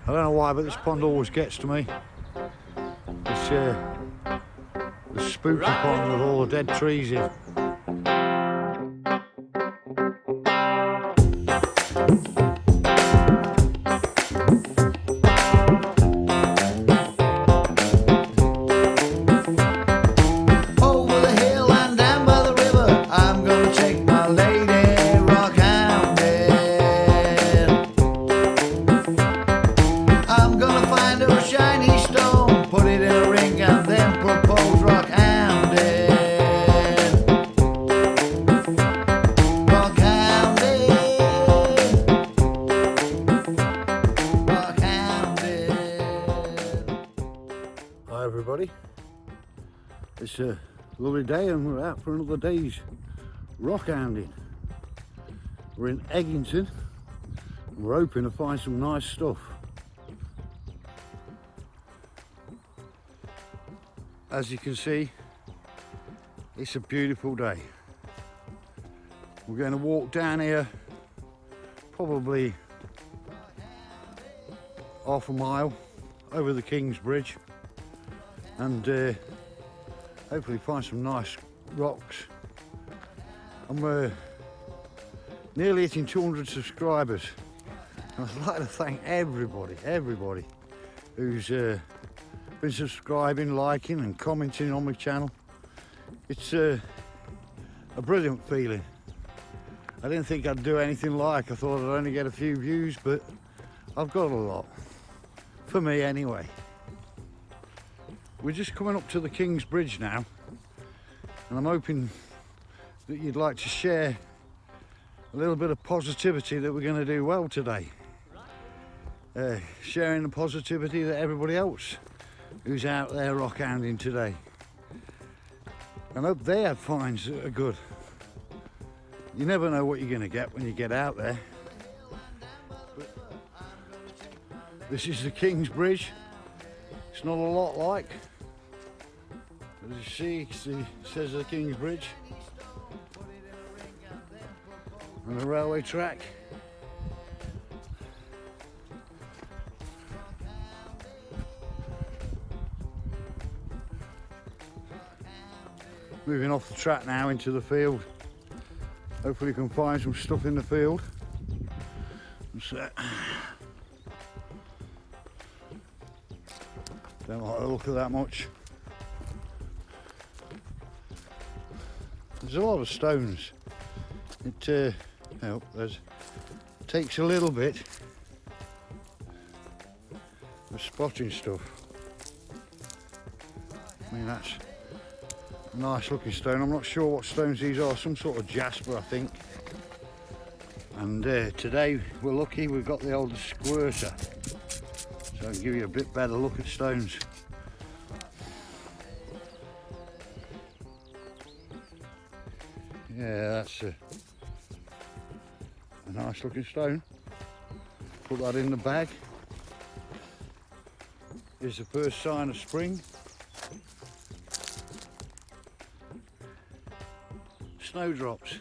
I don't know why, but this pond always gets to me. It's the spooky pond with all the dead trees in. Over the hill and down by the river, I'm gonna take my lady rockhounding. I'm gonna find her a shiny stone, put it in a ring and then propose rockhounding. Rockhounding. Rockhounding. Hi everybody. It's a lovely day and we're out for another day's rockhounding. We're in Egginton and we're hoping to find some nice stuff. As you can see, it's a beautiful day. We're going to walk down here probably half a mile over the King's Bridge and hopefully find some nice rocks. And we're nearly hitting 200 subscribers. And I'd like to thank everybody who's been subscribing, liking and commenting on my channel. It's a brilliant feeling. I didn't think I'd do anything like. I thought I'd only get a few views, but I've got a lot. For me anyway. We're just coming up to the King's Bridge now, and I'm hoping that you'd like to share a little bit of positivity that we're going to do well today. Sharing the positivity that everybody else who's out there rockhounding today. And hope their finds are good. You never know what you're going to get when you get out there. But this is the King's Bridge. It's not a lot like. As you see, it says the King's Bridge. And the railway track. Moving off the track now into the field. Hopefully we can find some stuff in the field. Don't like the look of that much. There's a lot of stones. It takes a little bit of spotting stuff. I mean, that's a nice looking stone. I'm not sure what stones these are, some sort of jasper I think. And today we're lucky we've got the old squirter, so I can give you a bit better look at stones. Yeah, that's a nice looking stone. Put that in the bag. Here's the first sign of spring. Snowdrops.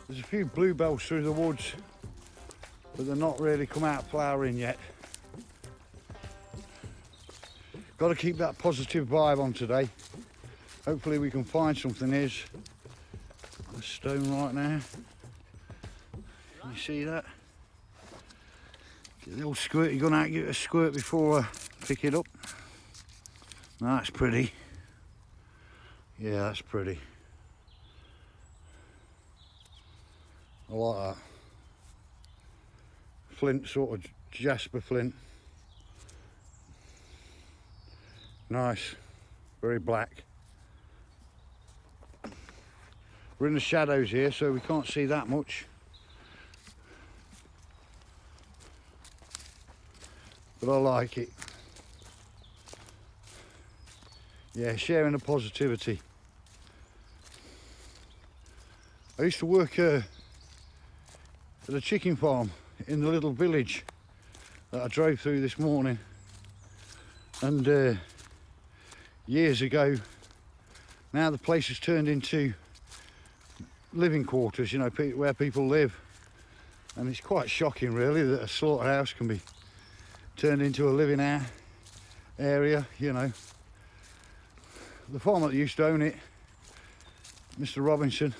There's a few bluebells through the woods, but they're not really come out flowering yet. Got to keep that positive vibe on today. Hopefully we can find something. Here's a stone right now. Can you see that? Get the old squirty gun out, give it a squirt before I pick it up. No, that's pretty. Yeah, that's pretty. I like that. Flint, sort of jasper flint. Nice, very black. We're in the shadows here, so we can't see that much. But I like it. Yeah, sharing the positivity. I used to work at a chicken farm in the little village that I drove through this morning, and years ago, now the place has turned into living quarters, you know, where people live. And it's quite shocking really that a slaughterhouse can be turned into a living area, you know. The farmer that used to own it, Mr. Robinson,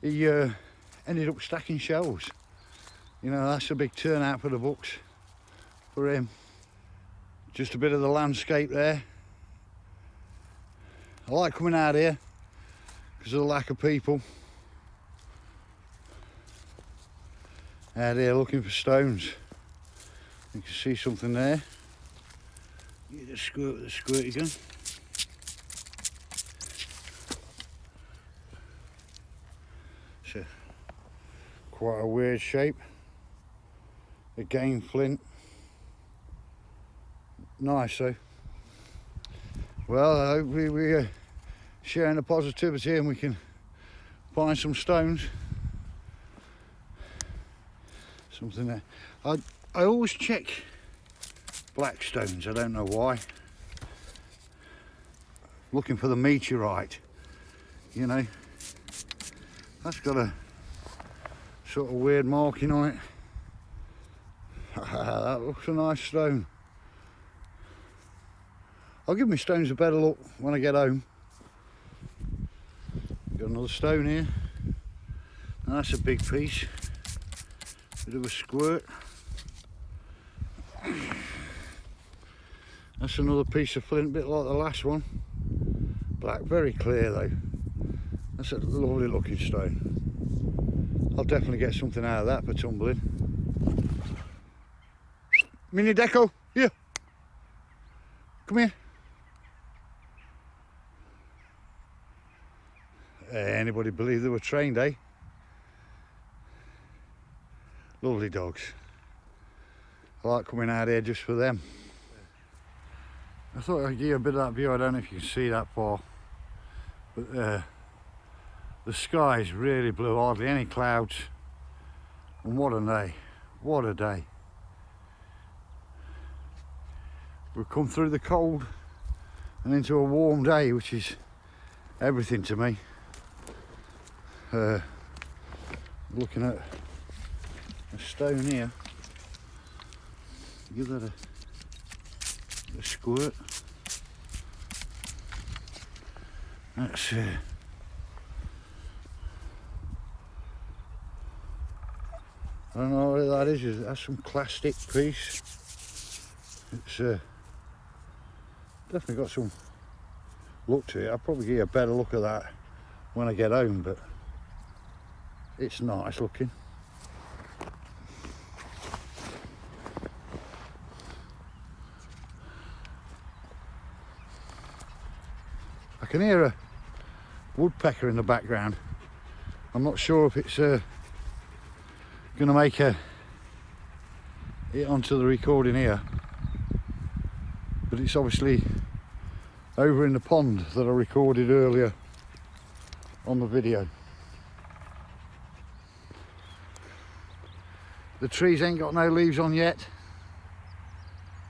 he ended up stacking shelves. You know, that's a big turnout for the books for him. Just a bit of the landscape there. I like coming out here because of the lack of people. Out here looking for stones. You can see something there. You just squirt with the squirty gun. It's quite a weird shape. Again, flint. Nice though. Well, I hope we're sharing the positivity and we can find some stones. Something there. I always check black stones, I don't know why. Looking for the meteorite, you know. That's got a sort of weird marking on it. That looks a nice stone. I'll give my stones a better look when I get home. Got another stone here. And that's a big piece. Bit of a squirt. That's another piece of flint, bit like the last one. Black, very clear though. That's a lovely looking stone. I'll definitely get something out of that for tumbling. Mini deco, here. Come here. Anybody believe they were trained, eh? Lovely dogs. I like coming out here just for them. I thought I'd give you a bit of that view. I don't know if you can see that far, but the sky's really blue, hardly any clouds, and what a day, what a day. We've come through the cold and into a warm day, which is everything to me. Looking at a stone here, give that a squirt. That's I don't know what that is. That's some plastic piece. It's definitely got some look to it. I'll probably give you a better look at that when I get home, but it's nice looking. I can hear a woodpecker in the background. I'm not sure if it's going to make it onto the recording here, but it's obviously over in the pond that I recorded earlier on the video. The trees ain't got no leaves on yet,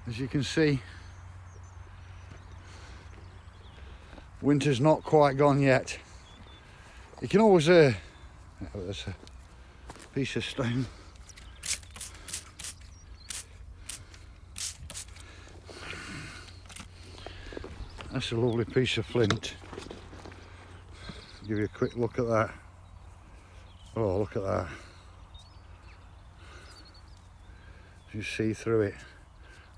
as you can see. Winter's not quite gone yet. You can always there's a piece of stone. That's a lovely piece of flint. Give you a quick look at that. Oh, look at that. You see through it.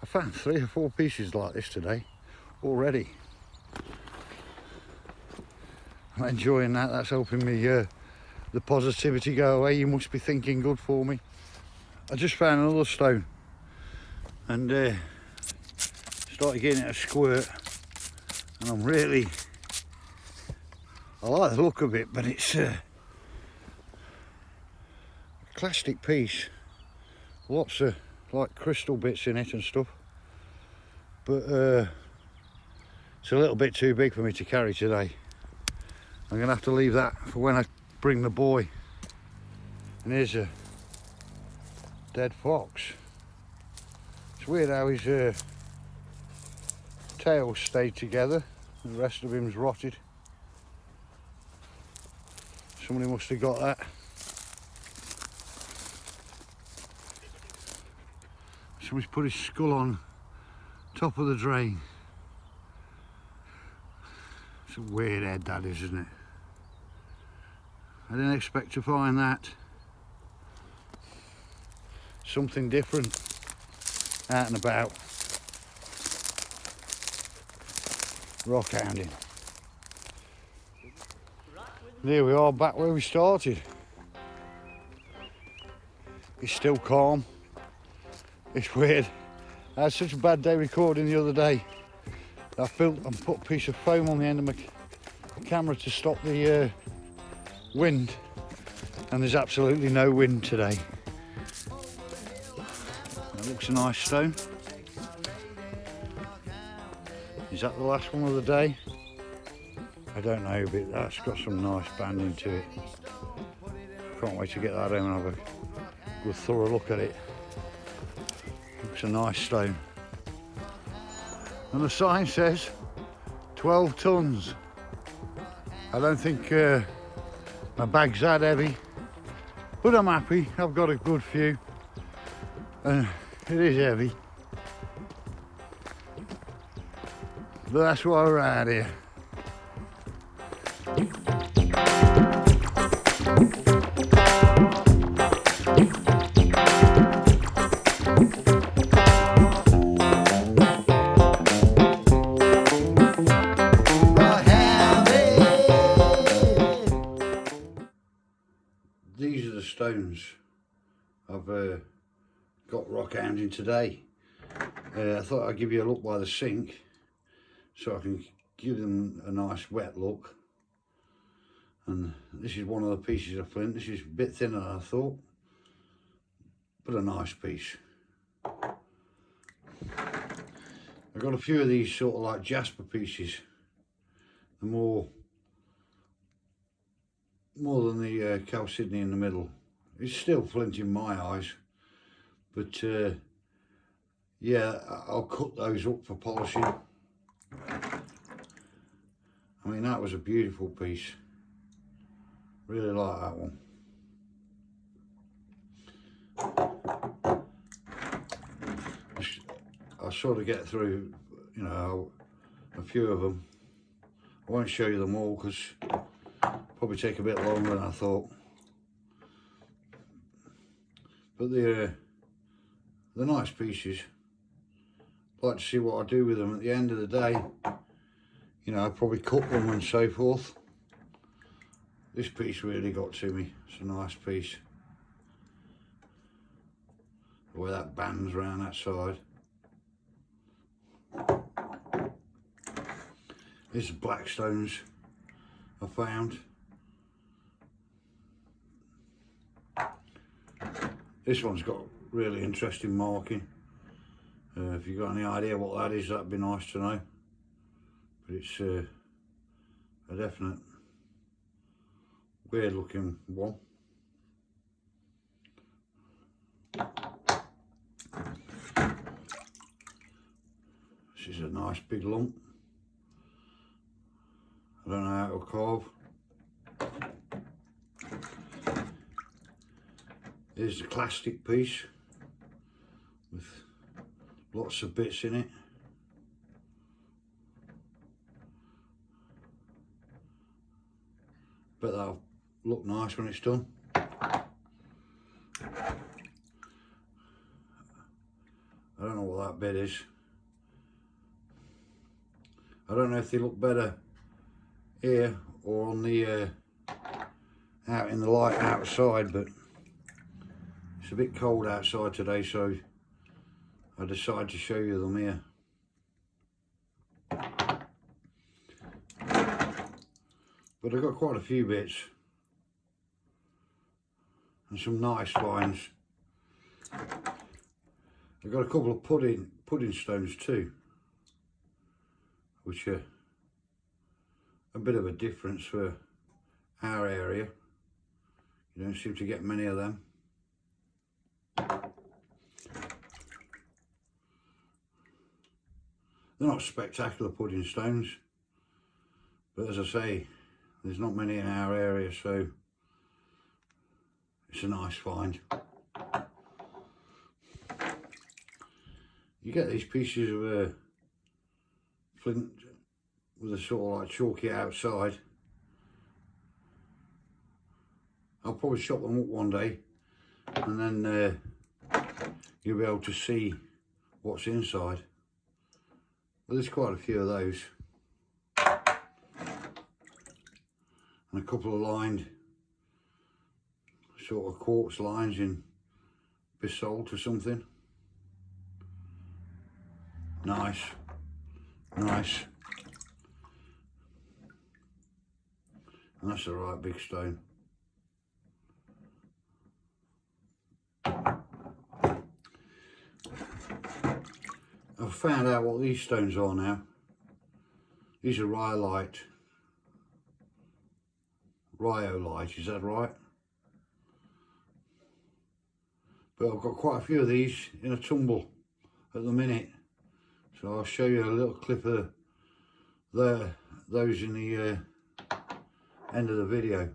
I found 3 or 4 pieces like this today already. I'm enjoying that. That's helping me the positivity go away. You must be thinking good for me. I just found another stone and started getting it a squirt, and I like the look of it, but it's a plastic piece, lots of like crystal bits in it and stuff, but it's a little bit too big for me to carry today. I'm gonna have to leave that for when I bring the boy. And here's a dead fox. It's weird how his tail stayed together, the rest of him's rotted. Somebody must have got that. Somebody's put his skull on top of the drain. It's a weird head, that is, isn't it? I didn't expect to find that. Something different out and about. Rockhounding. There we are, back where we started. It's still calm. It's weird. I had such a bad day recording the other day. I put a piece of foam on the end of my camera to stop the wind, and there's absolutely no wind today. That looks a nice stone. Is that the last one of the day? I don't know, but that's got some nice banding to it. Can't wait to get that home and have a good thorough look at it. Looks a nice stone. And the sign says 12 tons. I don't think my bag's that heavy, but I'm happy. I've got a good few, and it is heavy. But that's why we're out here. These are the stones I've got rockhounding today. I thought I'd give you a look by the sink so I can give them a nice wet look. And this is one of the pieces of flint. This is a bit thinner than I thought, but a nice piece. I've got a few of these sort of like jasper pieces. They're more than the Chalcedony in the middle. It's still flint in my eyes, but yeah, I'll cut those up for polishing. I mean, that was a beautiful piece. Really like that one. I sort of get through, you know, a few of them. I won't show you them all because probably take a bit longer than I thought. But they're nice pieces. I'd like to see what I do with them at the end of the day. You know, I'd probably cut them and so forth. This piece really got to me. It's a nice piece. The way that bands around that side. These are black stones I found. This one's got really interesting marking. If you've got any idea what that is, that'd be nice to know. But it's a definite weird looking one. This is a nice big lump. I don't know how to carve. Here's the plastic piece with lots of bits in it. Bet that'll look nice when it's done. I don't know what that bit is. I don't know if they look better here or on the out in the light outside, but it's a bit cold outside today, so I decided to show you them here. But I've got quite a few bits and some nice finds. I've got a couple of pudding stones too, which are a bit of a difference for our area. You don't seem to get many of them. They're not spectacular pudding stones, but as I say, there's not many in our area, so it's a nice find. you get these pieces of flint with a sort of like chalky outside. I'll probably chop them up one day, and then you'll be able to see what's inside. But there's quite a few of those, and a couple of lined sort of quartz lines in basalt or something. Nice, nice. And that's a right big stone. I've found out what these stones are now. These are rhyolite. Rhyolite, is that right? But I've got quite a few of these in a tumble at the minute. So I'll show you a little clip of those in the end of the video.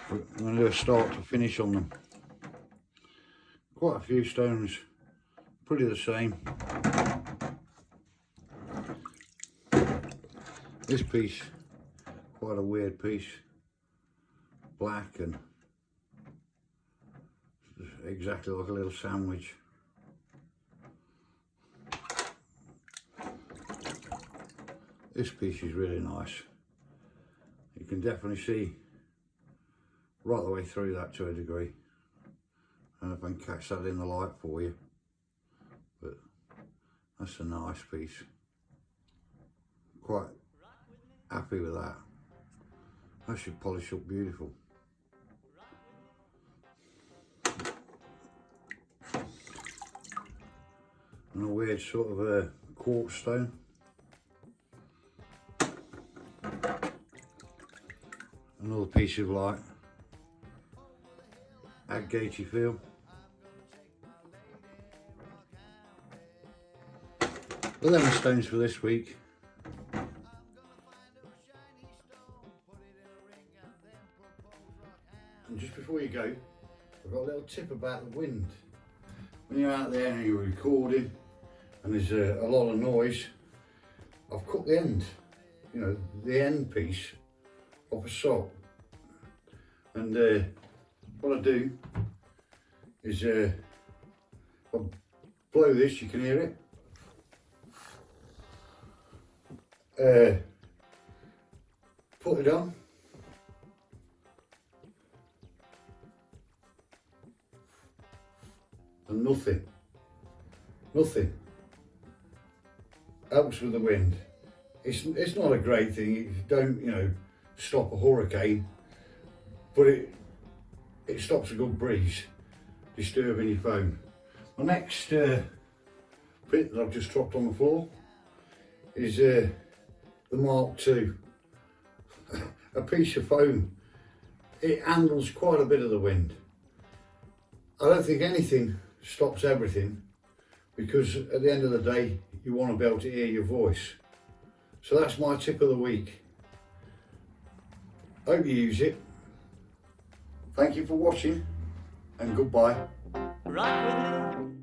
But I'm going to do a start to finish on them. Quite a few stones, pretty the same. This piece, quite a weird piece, black and exactly like a little sandwich. This piece is really nice. You can definitely see right the way through that to a degree. I don't know if I can catch that in the light for you, but that's a nice piece. Quite happy with that. That should polish up beautiful. And a weird sort of a quartz stone. Another piece of like agate feel. But then the stones for this week. And just before you go, I've got a little tip about the wind. When you're out there and you're recording and there's a lot of noise, I've cut the end, you know, the end piece off a sock. And what I do is I blow this, you can hear it. Put it on. And nothing helps with the wind. It's not a great thing. You don't, you know, stop a hurricane, but it stops a good breeze disturbing your phone. My next bit that I've just dropped on the floor is the Mark II. A piece of foam. It handles quite a bit of the wind. I don't think anything stops everything, because at the end of the day you want to be able to hear your voice. So that's my tip of the week. Hope you use it. Thank you for watching, and goodbye. Rock with me.